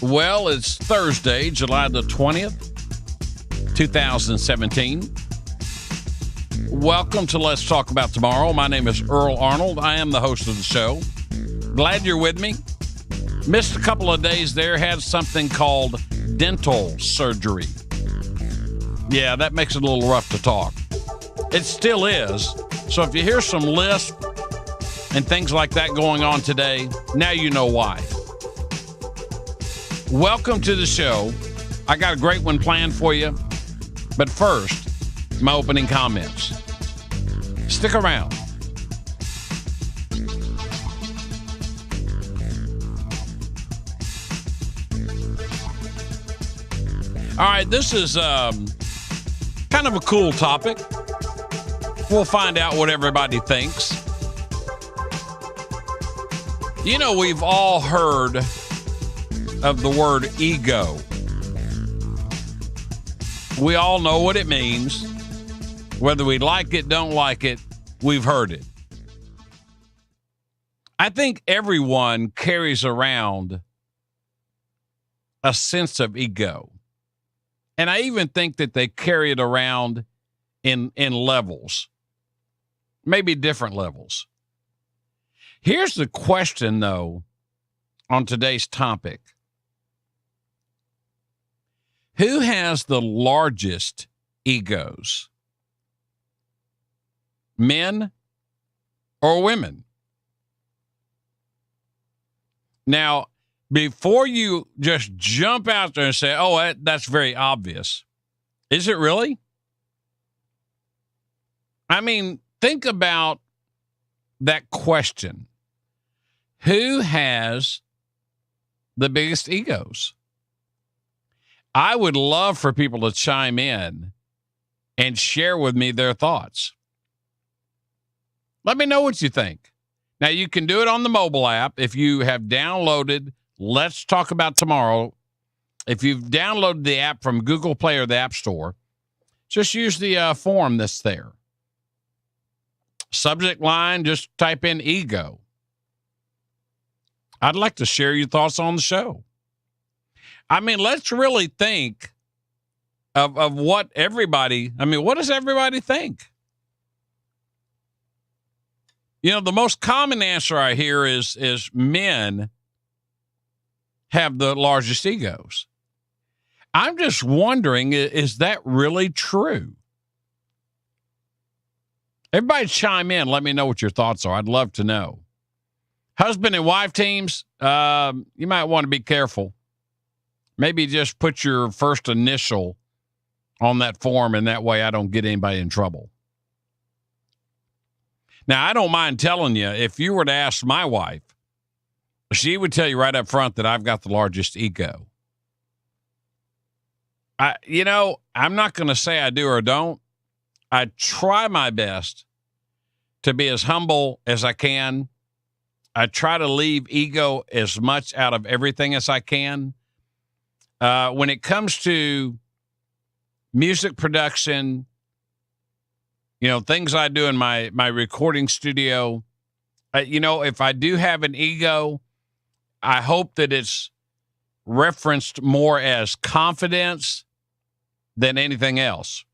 Well, it's Thursday, July the 20th, 2017. Welcome to Let's Talk About Tomorrow. My name is Earl Arnold. I am the host of the show. Glad you're with me. Missed a couple of days there, had something called dental surgery. Yeah, that makes it a little rough to talk. It still is. So if you hear some lisp and things like that going on today, now you know why. Welcome to the show. I got a great one planned for you. But first, my opening comments. Stick around. All right, this is kind of a cool topic. We'll find out what everybody thinks. You know, we've all heard of the word ego. We all know what it means. Whether we like it, don't like it, we've heard it. I think everyone carries around a sense of ego. And I even think that they carry it around in levels, maybe different levels. Here's the question, though, on today's topic. Who has the largest egos? Men or women? Now, before you just jump out there and say, oh, that's very obvious. Is it really? I mean, think about that question. Who has the biggest egos? I would love for people to chime in and share with me their thoughts. Let me know what you think. Now, you can do it on the mobile app if you have downloaded Let's Talk About Tomorrow. If you've downloaded the app from Google Play or the App Store, just use the form that's there. Subject line, just type in ego. I'd like to share your thoughts on the show. I mean, let's really think of what everybody, what does everybody think? You know, the most common answer I hear is men have the largest egos. I'm just wondering, is that really true? Everybody chime in. Let me know what your thoughts are. I'd love to know. Husband and wife teams, you might want to be careful. Maybe just put your first initial on that form, and that way I don't get anybody in trouble. Now, I don't mind telling you, if you were to ask my wife, she would tell you right up front that I've got the largest ego. I'm not going to say I do or don't. I try my best to be as humble as I can. I try to leave ego as much out of everything as I can. When it comes to music production, things I do in my recording studio, if I do have an ego, I hope that it's referenced more as confidence than anything else.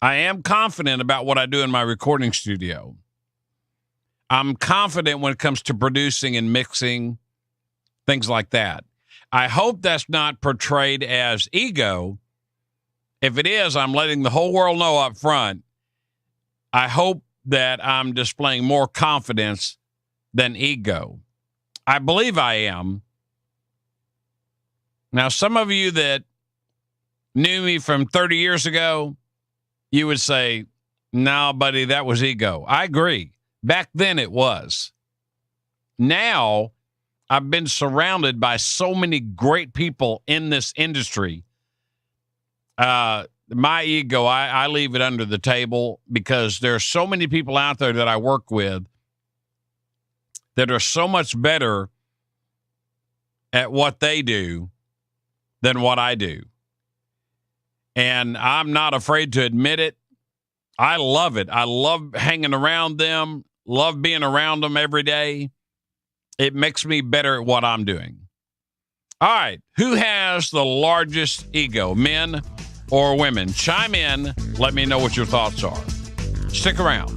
I am confident about what I do in my recording studio. I'm confident when it comes to producing and mixing, things like that. I hope that's not portrayed as ego. If it is, I'm letting the whole world know up front. I hope that I'm displaying more confidence than ego. I believe I am. Now, some of you that knew me from 30 years ago, you would say, no, buddy, that was ego. I agree. Back then it was. Now, I've been surrounded by so many great people in this industry. My ego, I leave it under the table because there are so many people out there that I work with that are so much better at what they do than what I do. And I'm not afraid to admit it. I love it. I love hanging around them, love being around them every day. It makes me better at what I'm doing. All right. Who has the largest ego, men or women? Chime in. Let me know what your thoughts are. Stick around.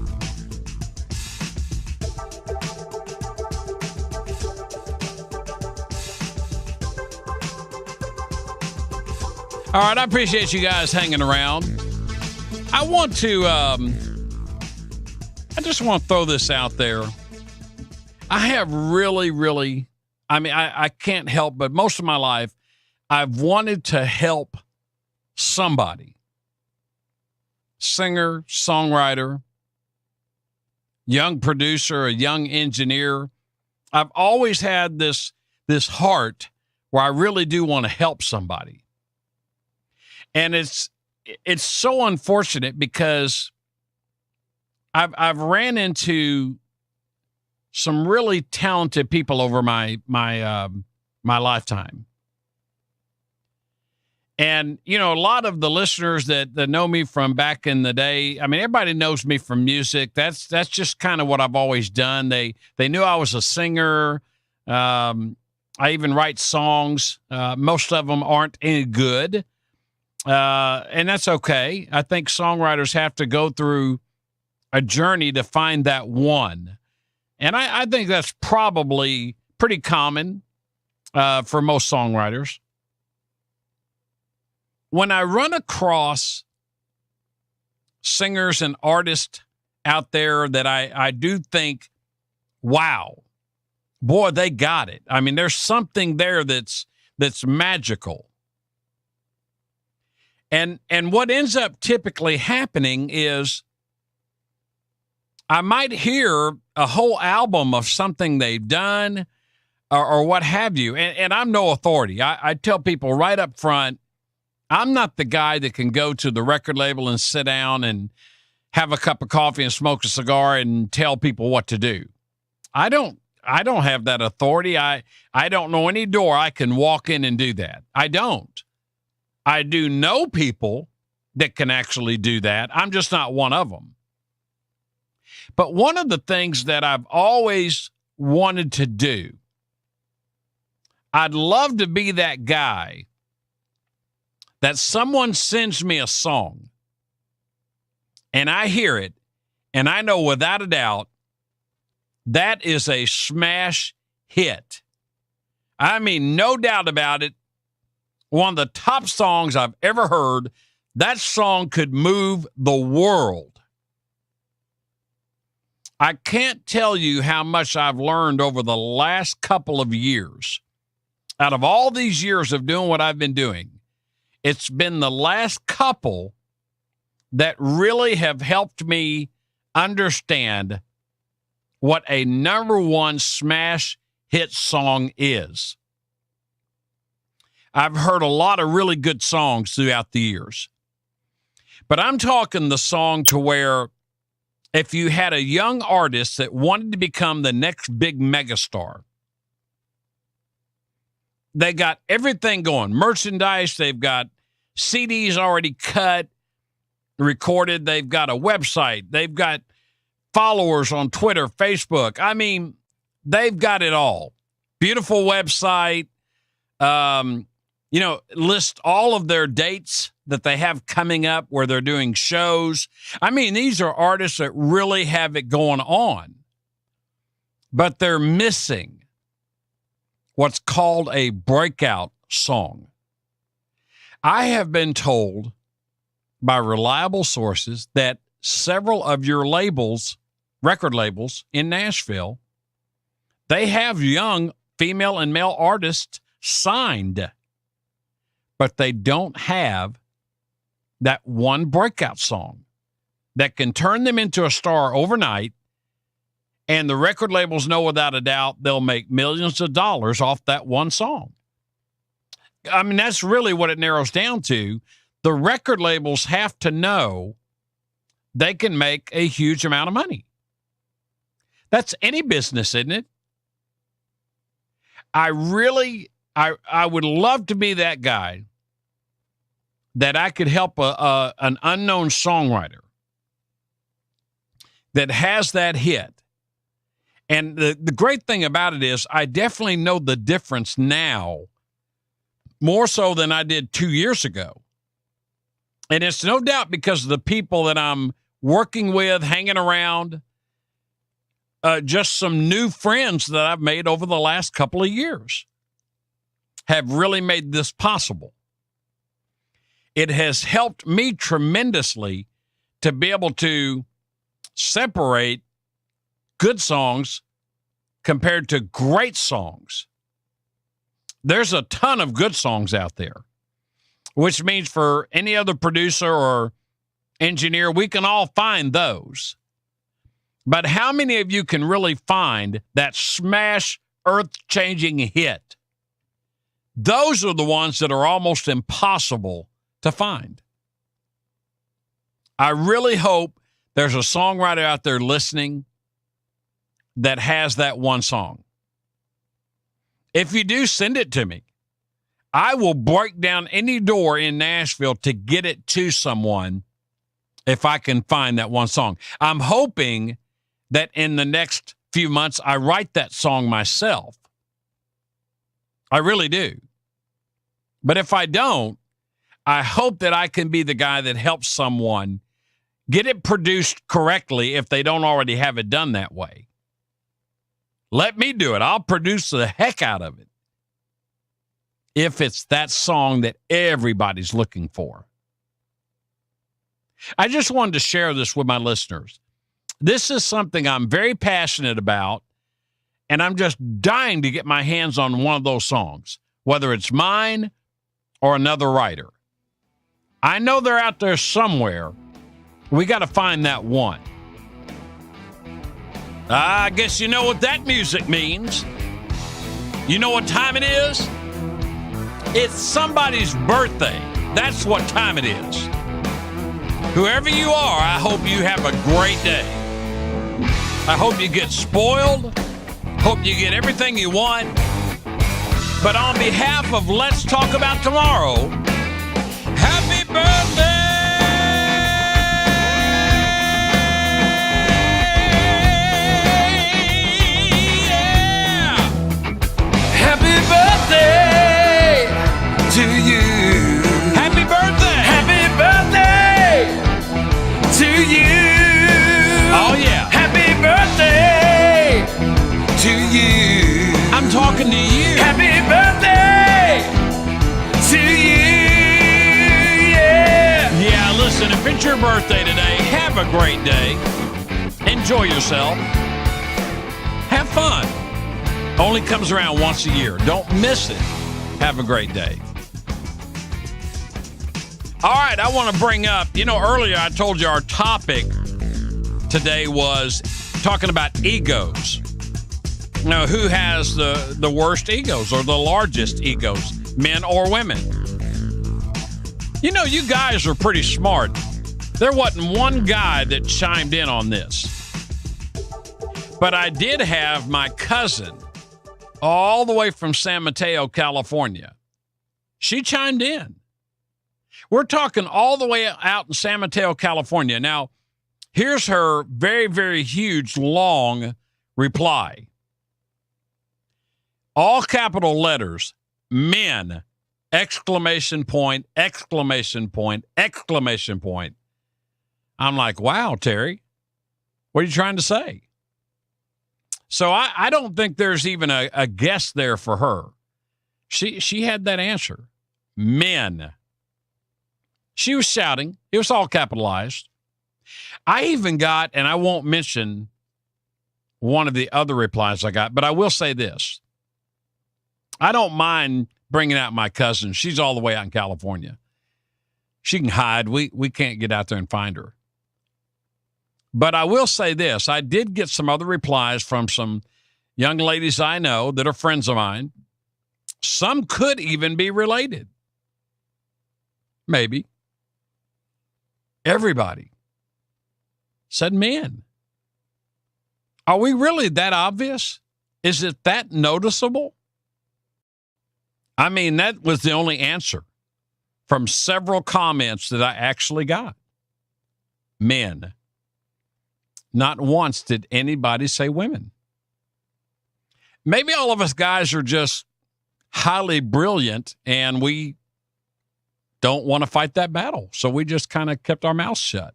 All right, I appreciate you guys hanging around. I just want to throw this out there. I have really, I can't help, but most of my life, I've wanted to help somebody. Singer, songwriter, young producer, a young engineer. I've always had this heart where I really do want to help somebody. And it's so unfortunate because I've ran into some really talented people over my lifetime. And, you know, a lot of the listeners that know me from back in the day, I mean, everybody knows me from music. That's just kind of what I've always done. They knew I was a singer. I even write songs. Most of them aren't any good. And that's okay. I think songwriters have to go through a journey to find that one. And I think that's probably pretty common for most songwriters. When I run across singers and artists out there that I do think, wow, boy, they got it. I mean, there's something there that's magical. And what ends up typically happening is I might hear a whole album of something they've done or what have you. And I'm no authority. I tell people right up front, I'm not the guy that can go to the record label and sit down and have a cup of coffee and smoke a cigar and tell people what to do. I don't have that authority. I don't know any door I can walk in and do that. I don't. I do know people that can actually do that. I'm just not one of them. But one of the things that I've always wanted to do, I'd love to be that guy that someone sends me a song and I hear it and I know without a doubt that is a smash hit. I mean, no doubt about it. One of the top songs I've ever heard. That song could move the world. I can't tell you how much I've learned over the last couple of years. Out of all these years of doing what I've been doing, it's been the last couple that really have helped me understand what a number one smash hit song is. I've heard a lot of really good songs throughout the years. But I'm talking the song to where if you had a young artist that wanted to become the next big megastar, they got everything going. Merchandise, they've got CDs already cut, recorded. They've got a website. They've got followers on Twitter, Facebook. I mean, they've got it all. Beautiful website. List all of their dates that they have coming up where they're doing shows. I mean, these are artists that really have it going on, but they're missing what's called a breakout song. I have been told by reliable sources that several of your labels, record labels in Nashville, they have young female and male artists signed, but they don't have that one breakout song that can turn them into a star overnight. And the record labels know without a doubt they'll make millions of dollars off that one song. I mean, that's really what it narrows down to. The record labels have to know they can make a huge amount of money. That's any business, isn't it? I would love to be that guy that I could help an unknown songwriter that has that hit. And the great thing about it is I definitely know the difference now more so than I did 2 years ago. And it's no doubt because of the people that I'm working with, hanging around, just some new friends that I've made over the last couple of years have really made this possible. It has helped me tremendously to be able to separate good songs compared to great songs. There's a ton of good songs out there, which means for any other producer or engineer, we can all find those. But how many of you can really find that smash, earth-changing hit? Those are the ones that are almost impossible to find. I really hope there's a songwriter out there listening that has that one song. If you do, send it to me. I will break down any door in Nashville to get it to someone if I can find that one song. I'm hoping that in the next few months I write that song myself. I really do. But if I don't, I hope that I can be the guy that helps someone get it produced correctly if they don't already have it done that way. Let me do it. I'll produce the heck out of it if it's that song that everybody's looking for. I just wanted to share this with my listeners. This is something I'm very passionate about, and I'm just dying to get my hands on one of those songs, whether it's mine or another writer. I know they're out there somewhere. We got to find that one. I guess you know what that music means. You know what time it is? It's somebody's birthday. That's what time it is. Whoever you are, I hope you have a great day. I hope you get spoiled. Hope you get everything you want. But on behalf of Let's Talk About Tomorrow, happy birthday! Yeah! Happy birthday to you. Happy birthday! Happy birthday to you. Oh, yeah. Happy birthday to you. I'm talking to you. Happy birthday to you. Yeah. Yeah, listen, if it's your birthday today, have a great day. Enjoy yourself. Have fun. Only comes around once a year. Don't miss it. Have a great day. All right, I want to bring up, earlier I told you our topic today was talking about egos. Now, who has the worst egos or the largest egos, men or women? You guys are pretty smart. There wasn't one guy that chimed in on this. But I did have my cousin all the way from San Mateo, California. She chimed in. We're talking all the way out in San Mateo, California. Now, here's her very, very huge, long reply. All capital letters, men, exclamation point, exclamation point, exclamation point. I'm like, wow, Terry, what are you trying to say? So I don't think there's even a guess there for her. She had that answer. Men. She was shouting. It was all capitalized. I even got, and I won't mention one of the other replies I got, but I will say this. I don't mind bringing out my cousin. She's all the way out in California. She can hide. We can't get out there and find her. But I will say this. I did get some other replies from some young ladies I know that are friends of mine. Some could even be related. Maybe. Everybody said men. Are we really that obvious? Is it that noticeable? I mean, that was the only answer from several comments that I actually got. Men. Not once did anybody say women. Maybe all of us guys are just highly brilliant, and we don't want to fight that battle. So we just kind of kept our mouths shut.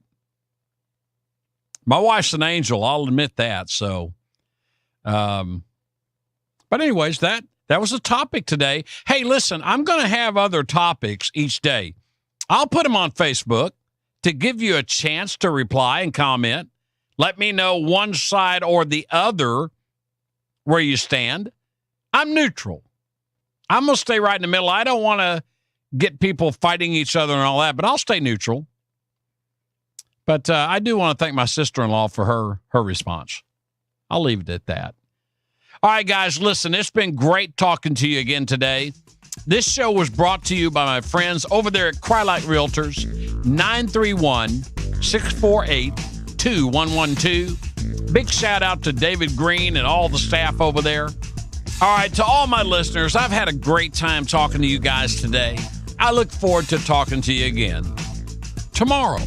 My wife's an angel, I'll admit that. So, but anyways, that was the topic today. Hey, listen, I'm going to have other topics each day. I'll put them on Facebook to give you a chance to reply and comment. Let me know one side or the other where you stand. I'm neutral. I'm going to stay right in the middle. I don't want to get people fighting each other and all that, but I'll stay neutral. But I do want to thank my sister-in-law for her response. I'll leave it at that. All right, guys, listen, it's been great talking to you again today. This show was brought to you by my friends over there at Crilight Realtors, 931-648-2112. Big shout out to David Green and all the staff over there. All right, to all my listeners, I've had a great time talking to you guys today. I look forward to talking to you again tomorrow.